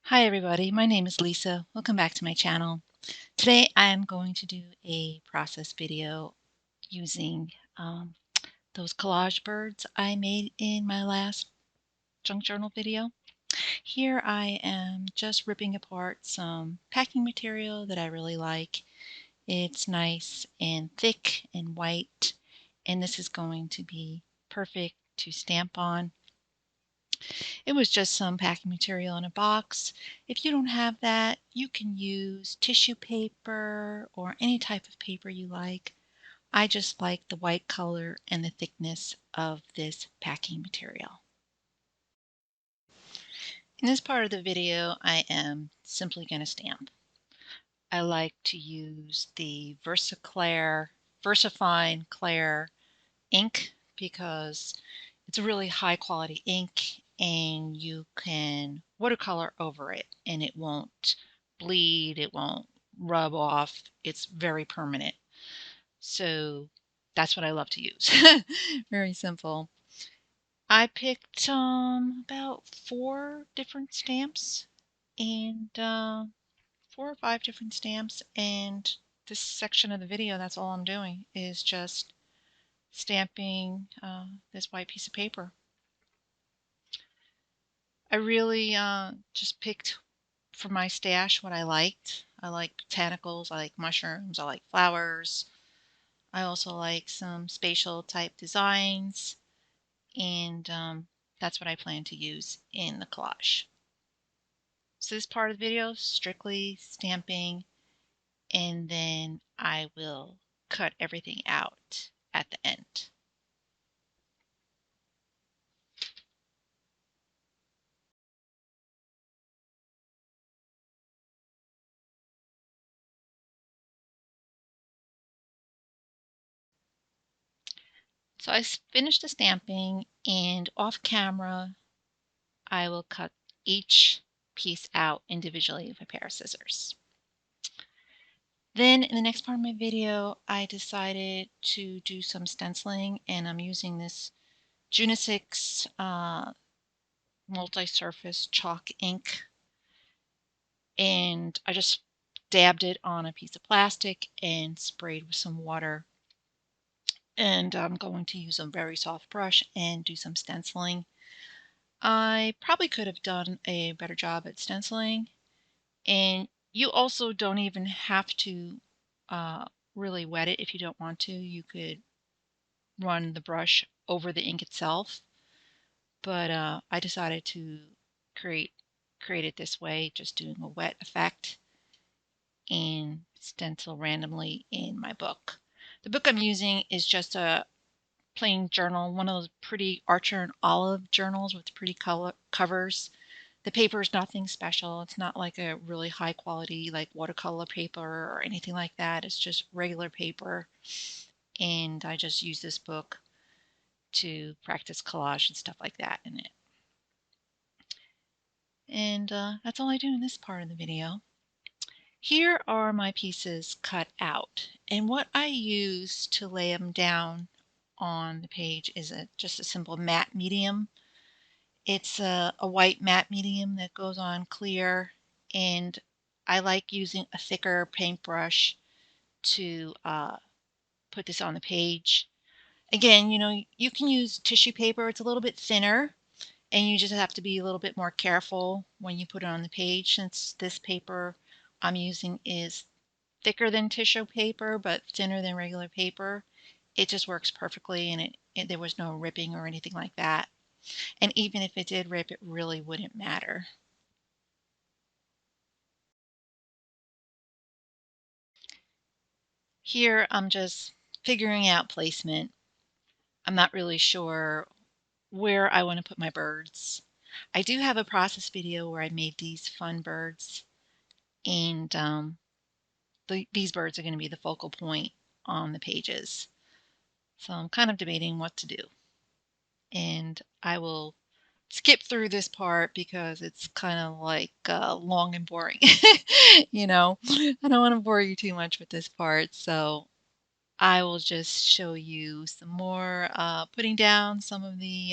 Hi everybody, my name is Lisa. Welcome back to my channel. Today I am going to do a process video using those collage birds I made in my last junk journal video. Here I am just ripping apart some packing material that I really like. It's nice and thick and white, and this is going to be perfect to stamp on. It was just some packing material in a box. If you don't have that, you can use tissue paper or any type of paper you like. I just like the white color and the thickness of this packing material. In this part of the video, I am simply going to stamp. I like to use the VersaFine Clair ink because it's a really high quality ink and you can watercolor over it and it won't bleed, it won't rub off. It's very permanent. So that's what I love to use. Very simple. I picked about 4 different stamps and 4 or 5 different stamps, and this section of the video, that's all I'm doing is just stamping this white piece of paper. I really just picked for my stash what I liked. I like botanicals, I like mushrooms, I like flowers. I also like some spatial type designs, and that's what I plan to use in the collage. So this part of the video, strictly stamping, and then I will cut everything out at the end. So I finished the stamping, and off camera I will cut each piece out individually with a pair of scissors. Then in the next part of my video, I decided to do some stenciling, and I'm using this Junisix multi-surface chalk ink, and I just dabbed it on a piece of plastic and sprayed with some water. And I'm going to use a very soft brush and do some stenciling. I probably could have done a better job at stenciling, and you also don't even have to uh, really wet it if you don't want to. You could run the brush over the ink itself, but I decided to create it this way, just doing a wet effect and stencil randomly in my book. The book I'm using is just a plain journal, one of those pretty Archer and Olive journals with pretty color covers. The paper is nothing special. It's not like a really high quality like watercolor paper or anything like that. It's just regular paper. And I just use this book to practice collage and stuff like that in it. And that's all I do in this part of the video. Here are my pieces cut out. And what I use to lay them down on the page is just a simple matte medium. It's a white matte medium that goes on clear, and I like using a thicker paintbrush to put this on the page. Again, you can use tissue paper. It's a little bit thinner, and you just have to be a little bit more careful when you put it on the page, since this paper I'm using is thicker than tissue paper but thinner than regular paper. It just works perfectly, and there was no ripping or anything like that. And even if it did rip, it really wouldn't matter. Here I'm just figuring out placement. I'm not really sure where I want to put my birds. I do have a process video where I made these fun birds, and these birds are going to be the focal point on the pages. So I'm kind of debating what to do. And I will skip through this part because it's kind of like long and boring. I don't want to bore you too much with this part, so I will just show you some more putting down some of the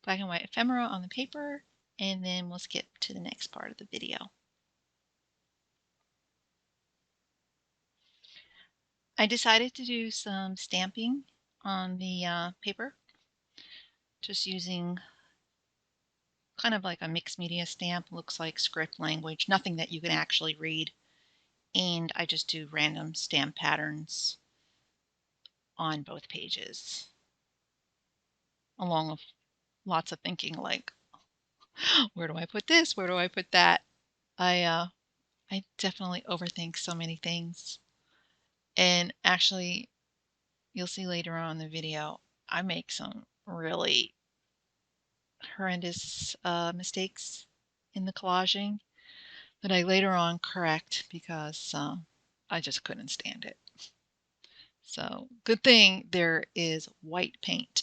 black and white ephemera on the paper, and then we'll skip to the next part of the video. I decided to do some stamping on the paper, just using kind of like a mixed media stamp. Looks like script language, nothing that you can actually read. And I just do random stamp patterns on both pages, along with lots of thinking like, where do I put this? Where do I put that? I definitely overthink so many things. And actually, you'll see later on in the video, I make some really horrendous mistakes in the collaging that I later on correct because I just couldn't stand it. So good thing there is white paint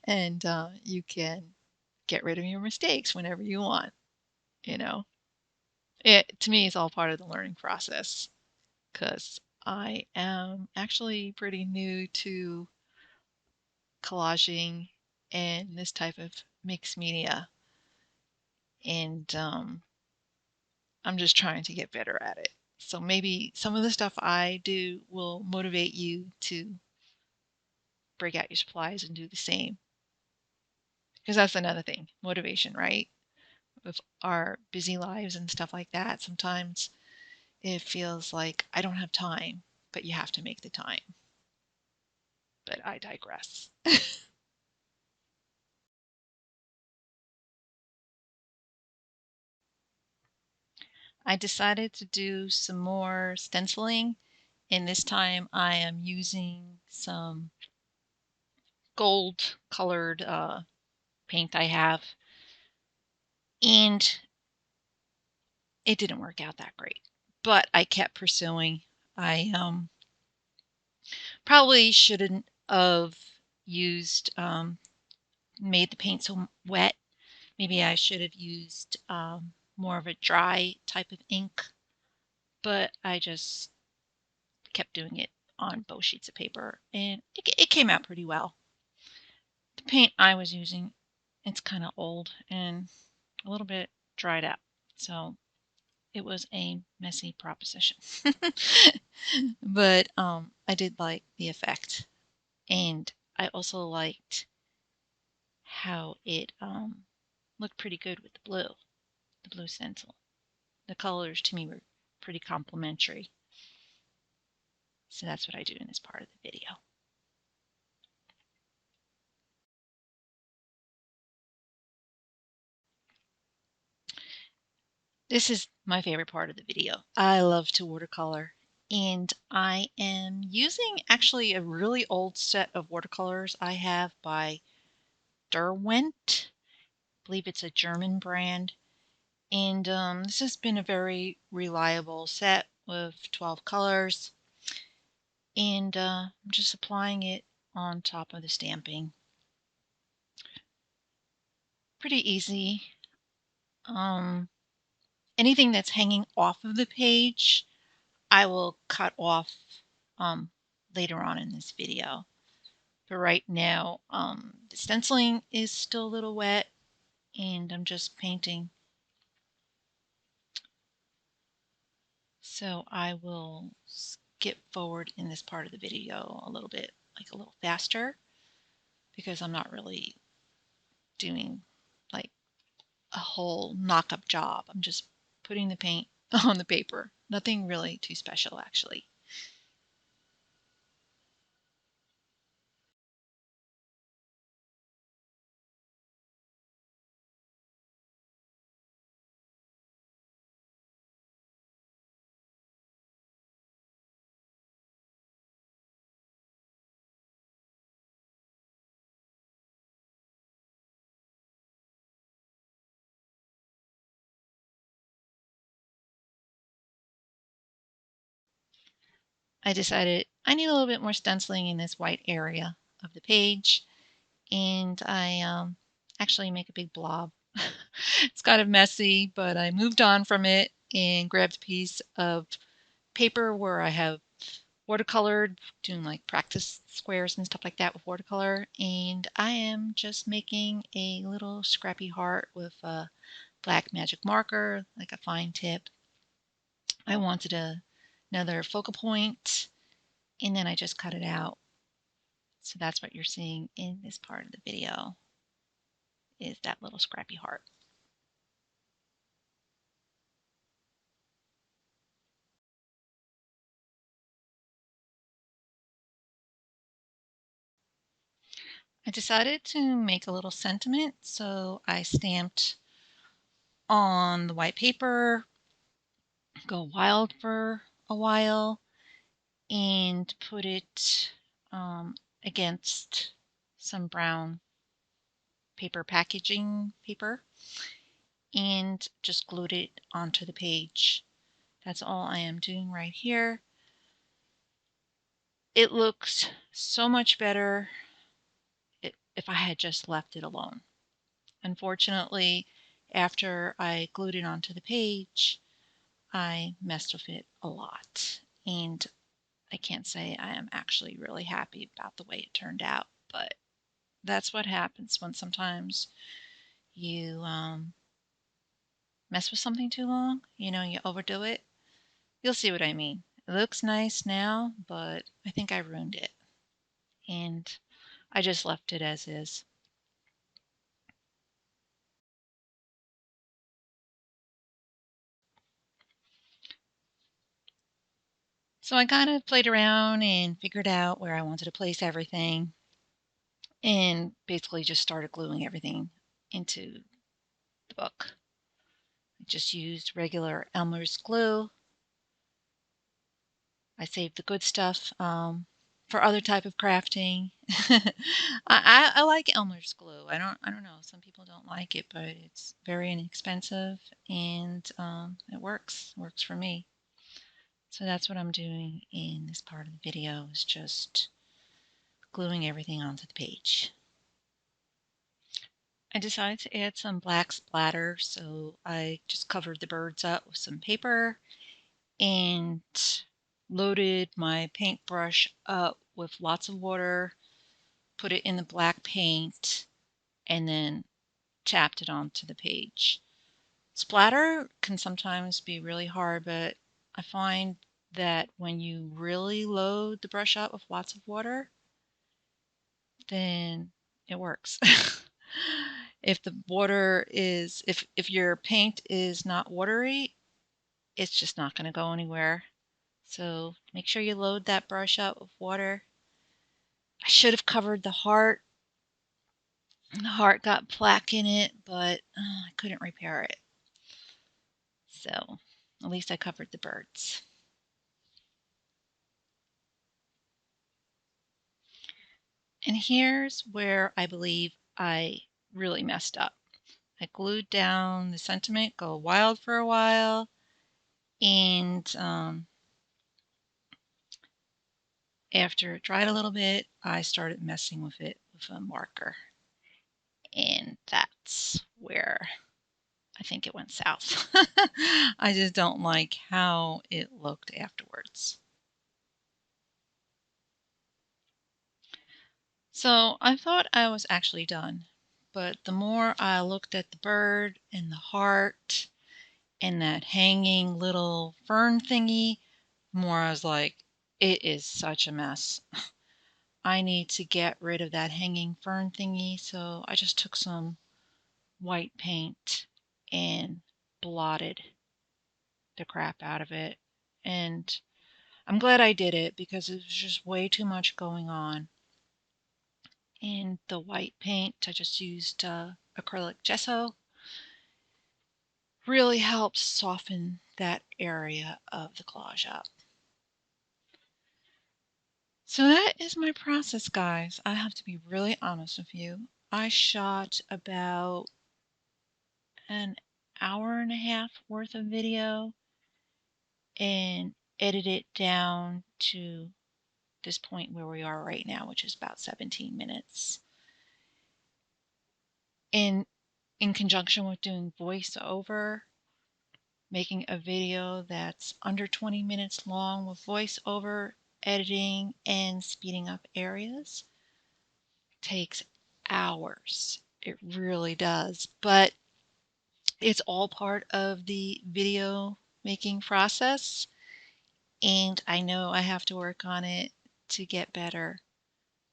and you can get rid of your mistakes whenever you want, you know. It, to me, is all part of the learning process because I am actually pretty new to collaging and this type of mixed media. And I'm just trying to get better at it. So maybe some of the stuff I do will motivate you to break out your supplies and do the same. Because that's another thing, motivation, right? With our busy lives and stuff like that, sometimes it feels like I don't have time, but you have to make the time. But I digress. I decided to do some more stenciling, and this time I am using some gold colored paint I have, and it didn't work out that great. But I kept pursuing. I probably shouldn't have used made the paint so wet. Maybe I should have used more of a dry type of ink, but I just kept doing it on both sheets of paper, and it came out pretty well. The paint I was using, it's kind of old and a little bit dried up, so it was a messy proposition. But I did like the effect, and I also liked how it looked pretty good with the blue stencil. The colors to me were pretty complementary. So that's what I do in this part of the video. This is my favorite part of the video. I love to watercolor, and I am using actually a really old set of watercolors I have by Derwent. I believe it's a German brand. And this has been a very reliable set with 12 colors. And I'm just applying it on top of the stamping. Pretty easy. Anything that's hanging off of the page, I will cut off um, later on in this video. But right now, the stenciling is still a little wet, and I'm just painting. So I will skip forward in this part of the video a little bit, like a little faster, because I'm not really doing like a whole knock-up job. I'm just putting the paint on the paper. Nothing really too special, actually. I decided I need a little bit more stenciling in this white area of the page, and I actually make a big blob. It's kind of messy, but I moved on from it and grabbed a piece of paper where I have watercolored, doing like practice squares and stuff like that with watercolor. And I am just making a little scrappy heart with a black magic marker, like a fine tip. I wanted another focal point, and then I just cut it out. So that's what you're seeing in this part of the video, is that little scrappy heart. I decided to make a little sentiment, so I stamped on the white paper, go wild for a while, and put it against some brown paper, packaging paper, and just glued it onto the page. That's all I am doing right here. It looks so much better if I had just left it alone. Unfortunately, after I glued it onto the page, I messed with it a lot. And I can't say I am actually really happy about the way it turned out, but that's what happens when sometimes you mess with something too long. You know, you overdo it. You'll see what I mean. It looks nice now, but I think I ruined it. And I just left it as is. So I kind of played around and figured out where I wanted to place everything, and basically just started gluing everything into the book. I just used regular Elmer's glue. I saved the good stuff for other type of crafting. I like Elmer's glue. I don't know. Some people don't like it, but it's very inexpensive and it works. It works for me. So that's what I'm doing in this part of the video, is just gluing everything onto the page. I decided to add some black splatter, so I just covered the birds up with some paper and loaded my paintbrush up with lots of water, put it in the black paint, and then tapped it onto the page. Splatter can sometimes be really hard, but I find that when you really load the brush up with lots of water, then it works. If the water is, if your paint is not watery, it's just not going to go anywhere. So make sure you load that brush up with water. I should have covered the heart. The heart got plaque in it, but I couldn't repair it. So at least I covered the birds. And here's where I believe I really messed up. I glued down the sentiment, go wild for a while, and after it dried a little bit, I started messing with it with a marker. And that's where I think it went south. I just don't like how it looked afterwards. So I thought I was actually done, but the more I looked at the bird and the heart and that hanging little fern thingy, the more I was like, it is such a mess. I need to get rid of that hanging fern thingy, so I just took some white paint and blotted the crap out of it. And I'm glad I did it because it was just way too much going on. And the white paint, I just used acrylic gesso, really helps soften that area of the collage up. So that is my process, guys. I have to be really honest with you. I shot about an hour and a half worth of video and edited it down to this point where we are right now, which is about 17 minutes. In conjunction with doing voiceover, making a video that's under 20 minutes long with voiceover, editing and speeding up areas takes hours. It really does. But it's all part of the video making process. And I know I have to work on it to get better.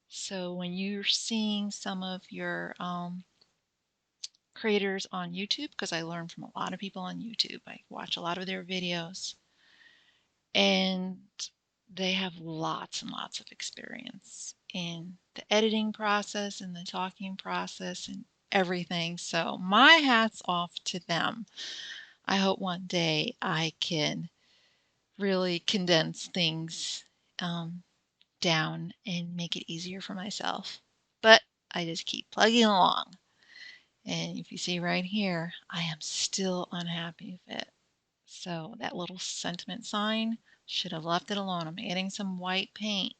So when you're seeing some of your creators on YouTube, because I learn from a lot of people on YouTube, I watch a lot of their videos, and they have lots and lots of experience in the editing process and the talking process and everything. So my hat's off to them. I hope one day I can really condense things um, down and make it easier for myself. But I just keep plugging along. And if you see right here, I am still unhappy with it. So that little sentiment sign, should have left it alone. I'm adding some white paint.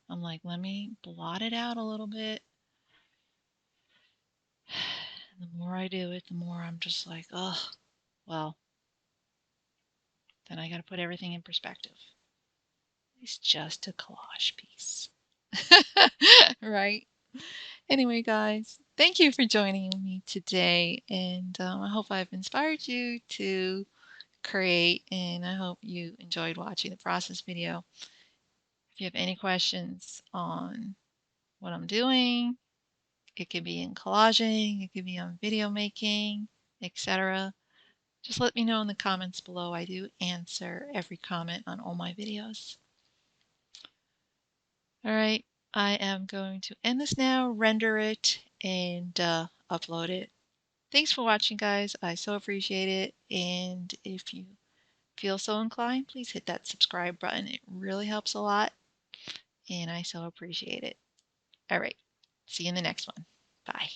I'm like, let me blot it out a little bit. The more I do it, the more I'm just like, oh, well, then I got to put everything in perspective. It's just a collage piece. Right? Anyway, guys, thank you for joining me today. And I hope I've inspired you to create. And I hope you enjoyed watching the process video. If you have any questions on what I'm doing, it could be in collaging, it could be on video making, etc. Just let me know in the comments below. I do answer every comment on all my videos. All right, I am going to end this now, render it, and upload it. Thanks for watching, guys. I so appreciate it. And if you feel so inclined, please hit that subscribe button. It really helps a lot, and I so appreciate it. All right, see you in the next one. Bye.